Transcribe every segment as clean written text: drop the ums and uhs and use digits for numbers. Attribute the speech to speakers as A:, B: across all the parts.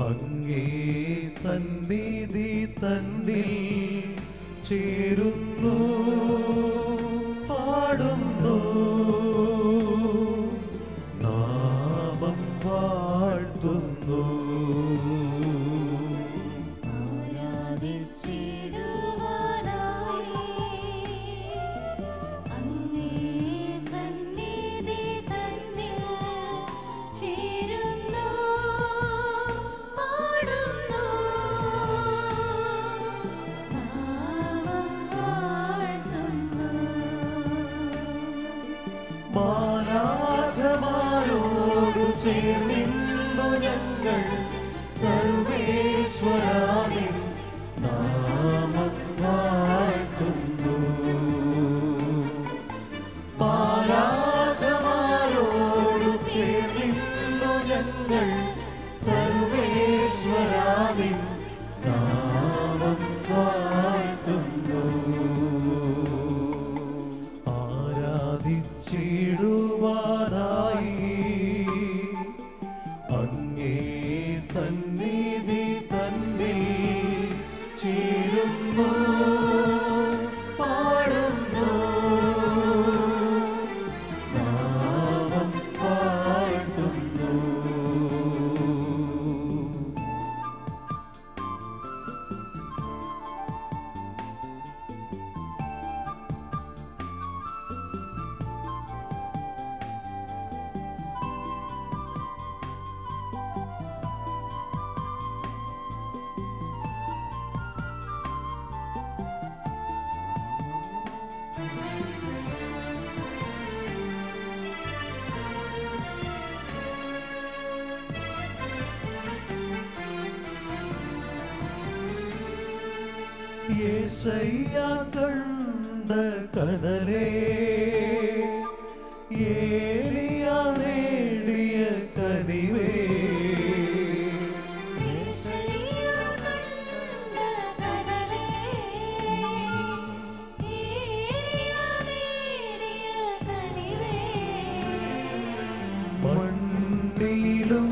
A: അങ്ങേ സന്നിധി തന്നിൽ ചേരുന്നു, പാടുന്നു, നാമം വാഴ്ത്തുന്നു. മാലാഖമാരോടു ചേർന്നിന്നു ഞങ്ങൾ സർവേശ്വരാനിൻ നാമം വാഴ്ത്തുന്നു. മാലാഖമാരോടു ചേർന്നിന്നു ഞങ്ങൾ സർവേശ്വരാനിൻ നാമം വാഴ്ത്തുന്നു. ആരാധിച്ചിടുവാനായി അങ്ങേ സന്നിധി തന്നിൽ ചേരുന്നു, പാടുന്നു, നാമം വാഴ്ത്തുന്നു. യേശയ്യാ കണ്ട കനലേ, ഏലിയാ നേടിയ കനിവേ, മണ്ണിലും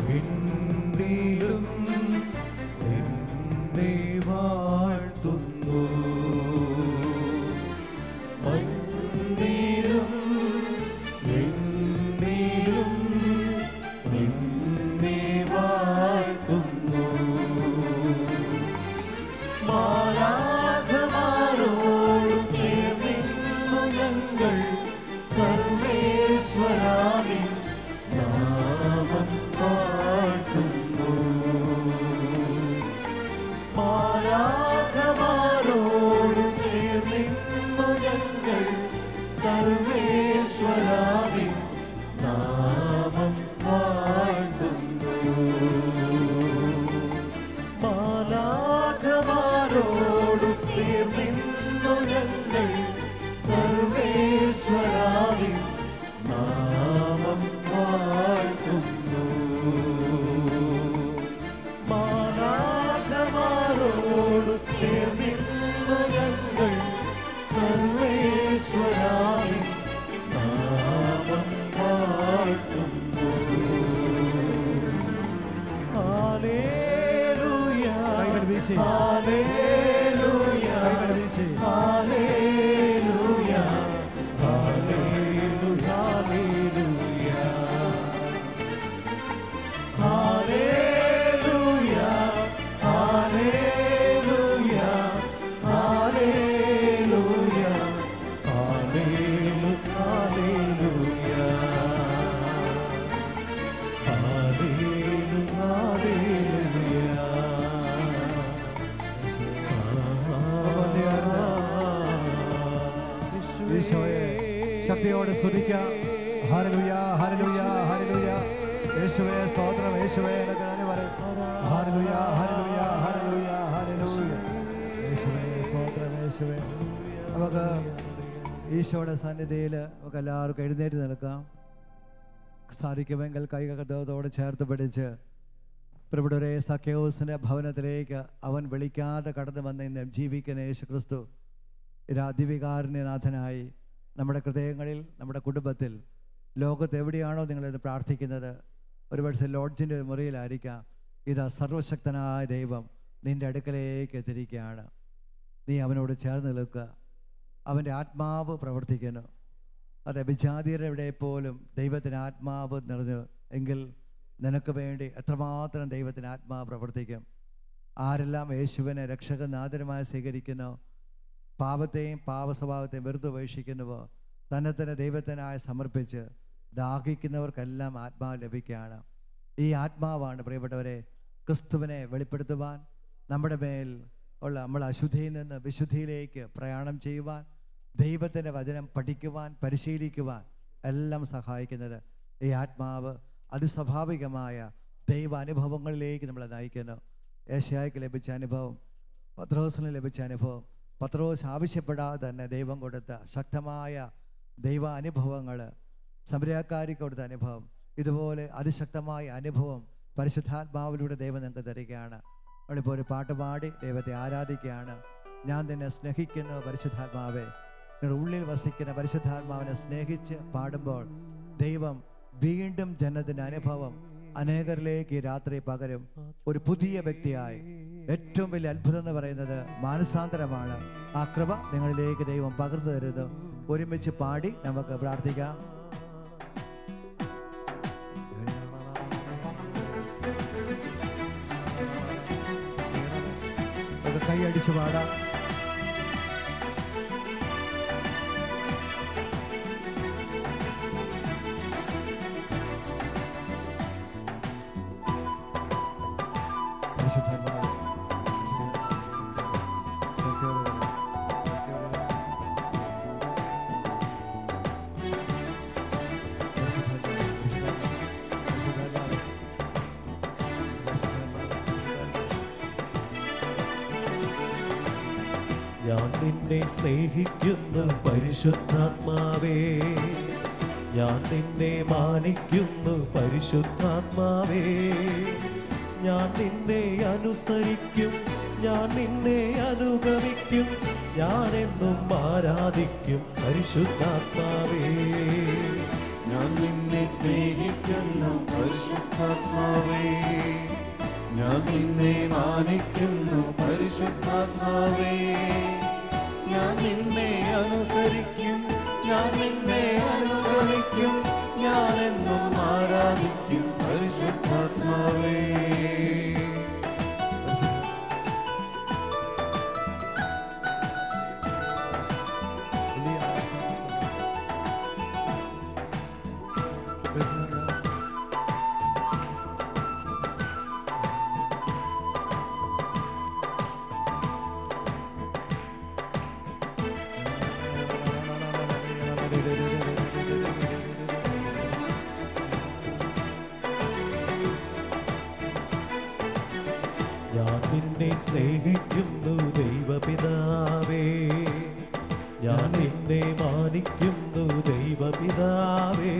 A: വിണ്ണിലും നിന്നെ വാഴ്ത്തുന്നു. മണ്ണിലും വിണ്ണിലും നിന്നെ വാഴ്ത്തുന്നു. മാലാഖമാരോടു ചേർന്നിന്നു ഞങ്ങൾ സർവേശ്വരാനിൻ നാമം വാഴ്ത്തുന്നു. മാലാഖമാരോടു ചേർന്നിന്നു ഞങ്ങൾ സർവേശ്വരാനിൻ നാമം വാഴ്ത്തുന്നു. മാലാഖമാരോടു ചേർന്നിന്നു ഞങ്ങൾ സർവേശ്വരാനിൻ നാമം വാഴ്ത്തുന്നു. മാലാഖമാരോടു ചേർന്നിന്നു ഞങ്ങൾ സർവേശ്വരാനിൻ നാമം വാഴ്ത്തുന്നു. Hallelujah, hallelujah, hallelujah, hallelujah, hallelujah, hallelujah, hallelujah, hallelujah,
B: ഈശോയെ ശക്തിയോടെ സ്തുതിക്കാം. Hallelujah, hallelujah, hallelujah. യേശുവേ സ്തോത്രം, യേശുവേ നന്ദി പറയും. Hallelujah, hallelujah, hallelujah, hallelujah. യേശുവേ സ്തോത്രം, യേശുവേ. നമുക്ക് ഈശോയുടെ സന്നിധിയിൽ നമുക്ക് എല്ലാവർക്കും എഴുന്നേറ്റ് നിൽക്കാം. സാധിക്കുമെങ്കിൽ കൈകൾ ദൈവത്തോട് ചേർത്ത് പിടിച്ച് പ്രഭുടരെ സഖ്യവൂസിൻ്റെ ഭവനത്തിലേക്ക് അവൻ വിളിക്കാതെ കടന്നു വന്ന് ഇന്ന് ജീവിക്കുന്ന യേശു ക്രിസ്തു രാധിവികാരുണ്യനാഥനായി നമ്മുടെ ഹൃദയങ്ങളിൽ, നമ്മുടെ കുടുംബത്തിൽ ലോകത്ത് എവിടെയാണോ നിങ്ങളിത് പ്രാർത്ഥിക്കുന്നത്, ഒരുപക്ഷെ ലോഡ്ജിൻ്റെ മുറിയിലായിരിക്കാം, ഇതാ സർവശക്തനായ ദൈവം നിൻ്റെ അടുക്കലേക്ക് എത്തിരിക്കുകയാണ്. നീ അവനോട് ചേർന്ന് നിൽക്കുക. അവൻ്റെ ആത്മാവ് പ്രവർത്തിക്കുന്നു. അതെ, വിജാതിയരുടെ പോലും ദൈവത്തിന് ആത്മാവ് നിറഞ്ഞു എങ്കിൽ നിനക്ക് വേണ്ടി എത്രമാത്രം ദൈവത്തിന് ആത്മാവ് പ്രവർത്തിക്കും. ആരെല്ലാം യേശുവിനെ രക്ഷകനാഥനുമായി സ്വീകരിക്കുന്നോ, പാപത്തെയും പാപസ്വഭാവത്തെയും വെറുതെ ഉപേക്ഷിക്കുന്നുവോ, തന്നെ ദൈവത്തിനായി സമർപ്പിച്ച് ദാഹിക്കുന്നവർക്കെല്ലാം ആത്മാവ് ലഭിക്കുകയാണ്. ഈ ആത്മാവാണ് പ്രിയപ്പെട്ടവരെ ക്രിസ്തുവിനെ വെളിപ്പെടുത്തുവാൻ, നമ്മുടെ മേൽ ഉള്ള നമ്മൾ അശുദ്ധിയിൽ നിന്ന് വിശുദ്ധിയിലേക്ക് പ്രയാണം ചെയ്യുവാൻ, ദൈവത്തിൻ്റെ വചനം പഠിക്കുവാൻ, പരിശീലിക്കുവാൻ എല്ലാം സഹായിക്കുന്നത്. ഈ ആത്മാവ് അതിസ്വാഭാവികമായ ദൈവ അനുഭവങ്ങളിലേക്ക് നമ്മളെ നയിക്കുന്നു. ഏശയ്യായ്ക്ക് ലഭിച്ച അനുഭവം, പത്രോസിന് ലഭിച്ച അനുഭവം, പത്രോസ് ആവശ്യപ്പെടാതെ തന്നെ ദൈവം കൊടുത്ത ശക്തമായ ദൈവ അനുഭവങ്ങൾ, സമരക്കാരിക്ക് കൊടുത്ത അനുഭവം, ഇതുപോലെ അതിശക്തമായ അനുഭവം പരിശുദ്ധാത്മാവിലൂടെ ദൈവം നിങ്ങൾക്ക് തരികയാണ്. നമ്മളിപ്പോൾ ഒരു പാട്ട് പാടി ദൈവത്തെ ആരാധിക്കുകയാണ്. ഞാൻ നിന്നെ സ്നേഹിക്കുന്നു പരിശുദ്ധാത്മാവേ. നിങ്ങളുടെ ഉള്ളിൽ വസിക്കുന്ന പരിശുദ്ധാത്മാവിനെ സ്നേഹിച്ച് പാടുമ്പോൾ ദൈവം വീണ്ടും ജനത്തിൻ്റെ അനുഭവം അനേകരിലേക്ക് രാത്രി പകരും. ഒരു പുതിയ വ്യക്തിയായി. ഏറ്റവും വലിയ അത്ഭുതം എന്ന് പറയുന്നത് മാനസാന്തരമാണ്. ആ കൃപ നിങ്ങളിലേക്ക് ദൈവം പകർന്നു തരുന്നു. ഒരുമിച്ച് പാടി നമുക്ക് പ്രാർത്ഥിക്കാം. കൈയടിച്ച് പാടാം.
A: ഞാൻ നിന്നെ സ്നേഹിക്കുന്നു പരിശുദ്ധാത്മാവേ, ഞാൻ നിന്നെ മാനിക്കുന്നു പരിശുദ്ധാത്മാവേ, ഞാൻ നിന്നെ അനുസരിക്കും, ഞാൻ നിന്നെ അനുഗമിക്കും, ഞാൻ എന്നും ആരാധിക്കും പരിശുദ്ധാത്മാവേ.
C: ഞാൻ നിന്നെ സ്നേഹിക്കുന്നു പരിശുദ്ധാത്മാവേ, ഞാൻ നിന്നെ മാനിക്കുന്നു പരിശുദ്ധാത്മാവേ, ഞാൻ നിന്നെ അനുസരിക്കും, ഞാൻ നിന്നെ അനുഗമിക്കും, ഞാൻ എന്നും ആരാധിക്കും പരിശുദ്ധാത്മാവേ.
A: ഞാൻ നിന്നെ സ്നേഹിക്കുന്നു ദൈവപിതാവേ, ഞാൻ നിന്നെ മാനിക്കുന്നു ദൈവപിതാവേ,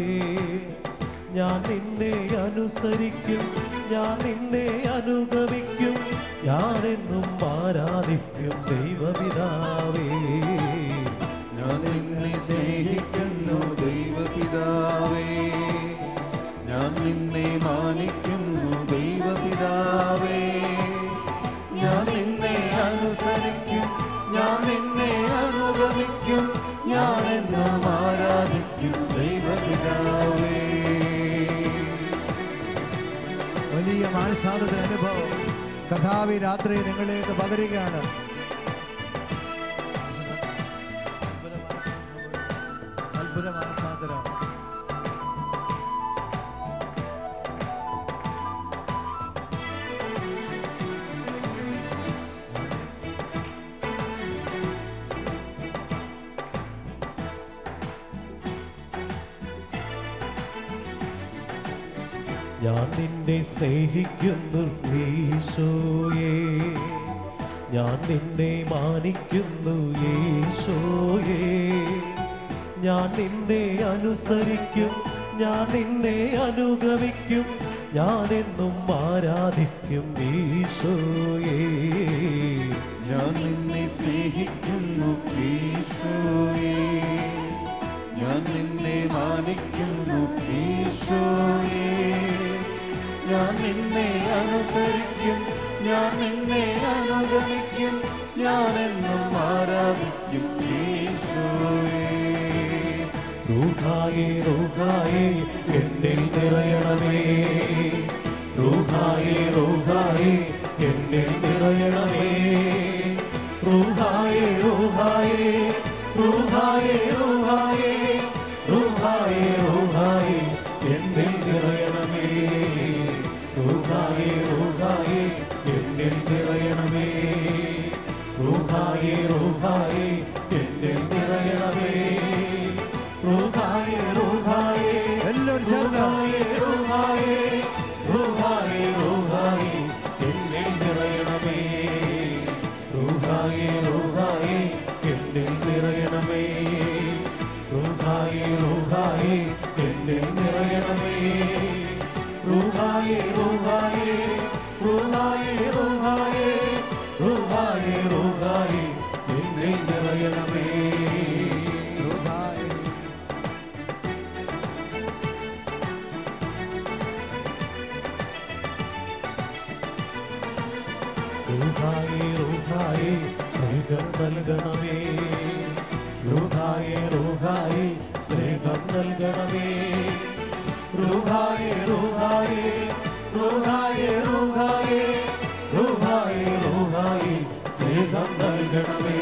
A: ഞാൻ നിന്നെ അനുസരിക്കും, ഞാൻ നിന്നെ അനുഗമിക്കും, ഞാൻ എന്നും ആരാധിക്കും ദൈവപിതാവേ.
C: ഞാൻ നിന്നെ സ്നേഹിക്കുന്നു ദൈവപിതാവേ, ഞാൻ നിന്നെ മാനിക്കുന്നു ദൈവപിതാവേ, ഞാൻ നിന്നെ അനുസരിക്കും, ഞാൻ നിന്നെ അനുഗമിക്കും, ഞാൻ എന്നും ആരാധിക്കും ദൈവപിതാവേ.
B: വലിയ മാനസാന്തരത്തിന് അനുഭവം കഥാവി രാത്രി നിങ്ങളിലേക്ക് പകരുകയാണ്. അത്ഭുത മാനസാന്തരം.
A: ഞാൻ നിന്നെ സ്നേഹിക്കുന്നു യേശോയേ, ഞാൻ നിന്നെ മാനിക്കുന്നു യേശോയേ, ഞാൻ നിന്നെ അനുസരിക്കും, ഞാൻ നിന്നെ അനുഗമിക്കും, ഞാൻ എന്നും ആരാധിക്കും യേശോയേ.
C: ഞാൻ നിന്നെ സ്നേഹിക്കുന്നു യേശോയേ, ഞാൻ നിന്നെ മാനിക്കുന്നു ഈശോയേ. ഞാൻ നിന്നെ അനുസരിക്കും, ഞാൻ നിന്നെ അനുഗമിക്കും, ഞാൻ എന്നും ആരാധിക്കും ഈശോയേ.
A: റൂഹായേ റൂഹായേ എന്നിൽ നിറയണമേ, റൂഹായേ റൂഹായേ എന്നിൽ നിറയണമേ, റൂഹായേ റൂഹായേ റൂഹായേ റൂഹായേ റൂഹായേ റൂഹായേ എന്നിൽ നിറയണമേ, റൂഹായേ റൂഹായേ എന്നിൽ നിറയണമേ, റൂഹായേ റൂഹായേ എന്നിൽ നിറയണമേ, റൂഹായേ റൂഹായേ
B: എല്ലാവരും ചേർന്ന്
A: റൂഹായേ റൂഹായേ റൂഹായേ എന്നിൽ നിറയണമേ, റൂഹായേ റൂഹായേ എന്നിൽ നിറയണമേ, റൂഹായേ റൂഹായേ എന്നിൽ നിറയണമേ, റൂഹായേ റൂഹായേ റൂഹായേ റൂഹായേ റൂഹായേ റൂഹായേ എന്നിൽ നിറയണമേ. റൂഹായേ റൂഹായേ സ്നേഹം നൽകണമേ, റൂഹായേ റൂഹായേ സ്നേഹം നൽകണമേ, റൂഹായേ റൂഹായേ റൂഹായേ റൂഹായേ റൂഹായേ റൂഹായേ സ്നേഹം നൽകണമേ,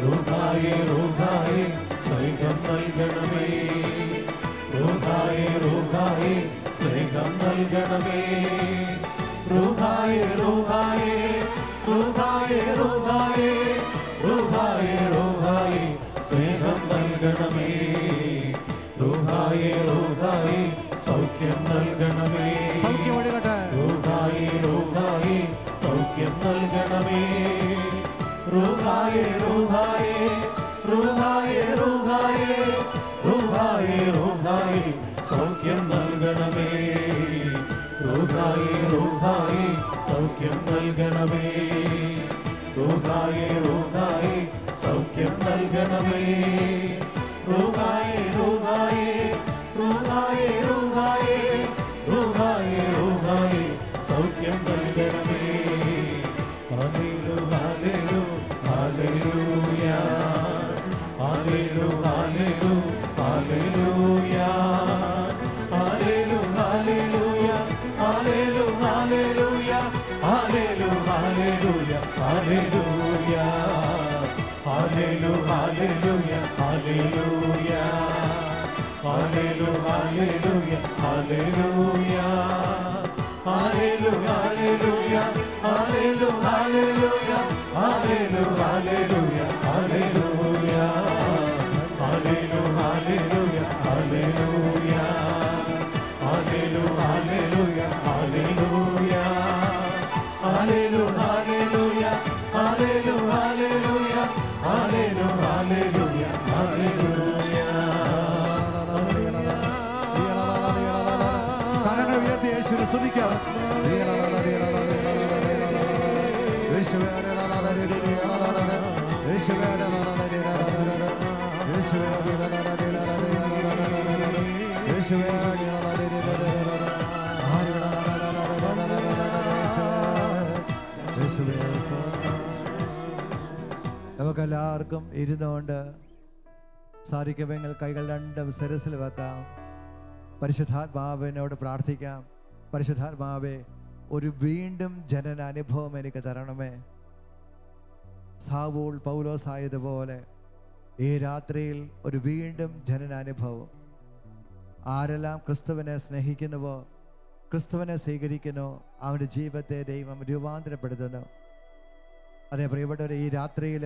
A: റൂഹായേ റൂഹായേ സ്നേഹം നൽകണമേ, റൂഹായേ റൂഹായേ സ്നേഹം നൽകണമേ, റൂഹായേ റൂഹായേ റൂഹായേ റൂഹായേ റൂഹായേ റൂഹായേ സ്നേഹം നൽകണമേ, റൂഹായേ റൂഹായേ സൗഖ്യം നൽകണമേ,
B: സൗഖ്യം ഒഴുകട്ടെ.
A: റൂഹായേ റൂഹായേ സൗഖ്യം നൽകണമേ, റൂഹായേ റൂഹായേ റൂഹായേ റൂഹായേ റൂഹായേ റൂഹായേ സൗഖ്യം നൽകണമേ, റൂഹായേ റൂഹായേ സൗഖ്യം നൽകണമേ, റൂഹായേ റൂഹായേ സൗഖ്യം നൽകണമേ, റൂഹായേ റൂഹായേ റൂഹായേ റൂഹായേ റൂഹായേ റൂഹായേ സൗഖ്യം നൽകണമേ. ഹല്ലേലൂ ഹല്ലേലൂ ഹല്ലേലൂയ, ഹല്ലേലൂ ഹല്ലേലൂ ഹല്ലേലൂയ, ഹല്ലേലൂ ഹല്ലേലൂയ ഹല്ലേലൂ ഹല്ലേലൂയ ഹല്ലേലൂ ഹല്ലേലൂയ ഹല്ലേലൂയ, ഹല്ലേലൂ ഹല്ലേലൂയ ഹല്ലേലൂയ, ഹല്ലേലൂ ഹല്ലേലൂയ ഹല്ലേലൂയ, ഹല്ലേലൂ ഹല്ലേലൂയ ഹല്ലേലൂ ഹല്ലേലൂയ ഹല്ലേലൂ ഹല്ലേലൂയ ഹല്ലേലൂയ, ഹല്ലേലൂ ഹല്ലേലൂയ ഹല്ലേലൂയ, ഹല്ലേലൂ ഹല്ലേലൂയ ഹല്ലേലൂയ, ഹല്ലേലൂ ഹല്ലേലൂയ ഹല്ലേലൂ ഹല്ലേലൂയ ഹല്ലേലൂ ഹല്ലേലൂയ ഹല്ലേലൂയ.
B: കരങ്ങൾ ഉയർത്തി യേശുവിനെ സ്തുതിക്കാം. യേശുവേ യേശുവേ യേശുവേ നമുക്കെല്ലാവർക്കും ഇരുന്നുകൊണ്ട് സാധിക്കുമെങ്കിൽ കൈകൾ രണ്ടും ശിരസിൽ വെക്കാം. പരിശുദ്ധാത്മാവിനോട് പ്രാർത്ഥിക്കാം. പരിശുദ്ധാത്മാവേ, ഒരു വീണ്ടും ജനന അനുഭവം എനിക്ക് തരണമേ. സാവൂൾ പൗലോസ് ആയതുപോലെ ഈ രാത്രിയിൽ ഒരു വീണ്ടും ജനനാനുഭവം. ആരെല്ലാം ക്രിസ്തുവിനെ സ്നേഹിക്കുന്നുവോ, ക്രിസ്തുവിനെ സ്വീകരിക്കുന്നു, അവൻ്റെ ജീവിതത്തെ ദൈവം രൂപാന്തരപ്പെടുത്തുന്നു. അതേ പ്രിയപ്പെട്ടവരെ, ഈ രാത്രിയിൽ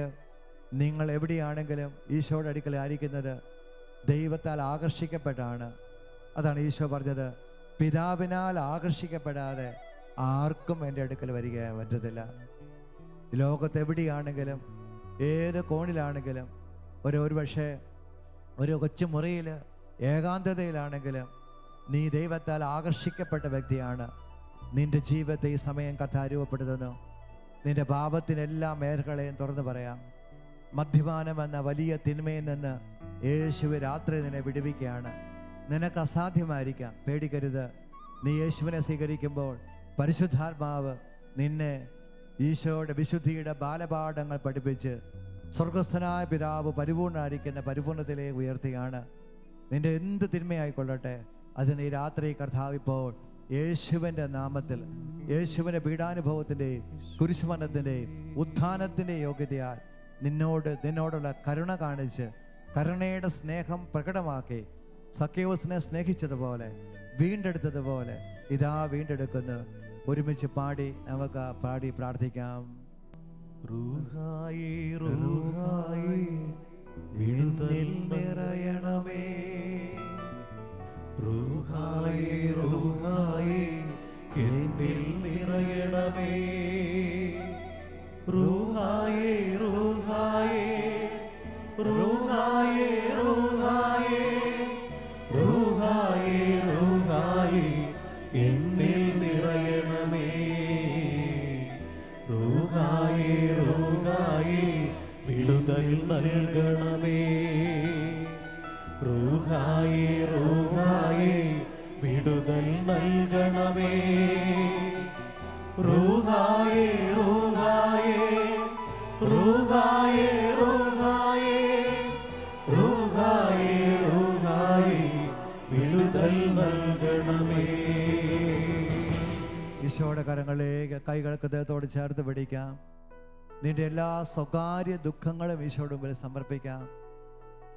B: നിങ്ങൾ എവിടെയാണെങ്കിലും ഈശോയുടെ അടുക്കൽ ആയിരിക്കുന്നത് ദൈവത്താൽ ആകർഷിക്കപ്പെട്ടാണ്. അതാണ് ഈശോ പറഞ്ഞത്, പിതാവിനാൽ ആകർഷിക്കപ്പെടാതെ ആർക്കും എൻ്റെ അടുക്കൽ വരിക പറ്റത്തില്ല. ലോകത്ത് എവിടെയാണെങ്കിലും ഏത് കോണിലാണെങ്കിലും ഒരു പക്ഷേ ഒരു കൊച്ചു മുറിയിൽ ഏകാന്തതയിലാണെങ്കിലും നീ ദൈവത്താൽ ആകർഷിക്കപ്പെട്ട വ്യക്തിയാണ്. നിന്റെ ജീവിതത്തെ ഈ സമയം കഥ രൂപപ്പെടുത്തുന്നു. നിന്റെ പാപത്തിനെല്ലാ മേഖലകളെയും തുറന്നു പറയാം. മദ്യപാനം എന്ന വലിയ തിന്മയിൽ നിന്ന് യേശുവ് രാത്രി നിന്നെ വിടുവിക്കുകയാണ്. നിനക്ക് അസാധ്യമായിരിക്കാം, പേടിക്കരുത്. നീ യേശുവിനെ സ്വീകരിക്കുമ്പോൾ പരിശുദ്ധാത്മാവ് നിന്നെ ഈശോയുടെ വിശുദ്ധിയുടെ ബാലപാഠങ്ങൾ പഠിപ്പിച്ച് സ്വർഗസ്ഥനായ പിതാവ് പരിപൂർണ്ണമായിരിക്കുന്ന പരിപൂർണത്തിലേക്ക് ഉയർത്തുകയാണ്. നിന്റെ എന്ത് തിന്മയായിക്കൊള്ളട്ടെ, അതിന് ഈ രാത്രി കർത്താവ് ഇപ്പോൾ യേശുവിൻ്റെ നാമത്തിൽ, യേശുവിൻ്റെ പീഡാനുഭവത്തിൻ്റെയും കുരിശുമരണത്തിൻ്റെയും ഉത്ഥാനത്തിൻ്റെയും യോഗ്യതയാൽ നിന്നോടുള്ള കരുണ കാണിച്ച് കരുണയുടെ സ്നേഹം പ്രകടമാക്കി സക്കേവൂസിനെ സ്നേഹിച്ചതുപോലെ വീണ്ടെടുത്തതുപോലെ ഇതാ വീണ്ടെടുക്കുന്നു. ഒരുമിച്ച് നമുക്ക് പാടി പ്രാർത്ഥിക്കാം.
A: റൂഹായേ റൂഹായേ വിടുതൽ നിറയണമേ. റൂഹായേ റൂഹായേ എന്നിൽ നിറയണമേ. റൂഹായേ റൂഹായേ റൂഹായേ റൂഹായേ റൂഹായേ റൂഹായേ എന്നിൽ നിറയണമേ. റൂഹായേ റൂഹായേ വിടുതൽ നൽകണമേ. റൂഹായേ റൂഹായേ വിടുതൽ നൽകണമേ. റൂഹായേ റൂഹായേ റൂഹായേ റൂഹായേ റൂഹായേ റൂഹായേ വിടുതൽ നൽകണമേ.
B: ഈശോയുടെ കരങ്ങളിലേക്ക് കൈകൾക്ക് ദേഹത്തോട് ചേർത്ത് പിടിക്കാം. നിന്റെ എല്ലാ സ്വകാര്യ ദുഃഖങ്ങളും ഈശോയുടെ മുമ്പിൽ സമർപ്പിക്കാം.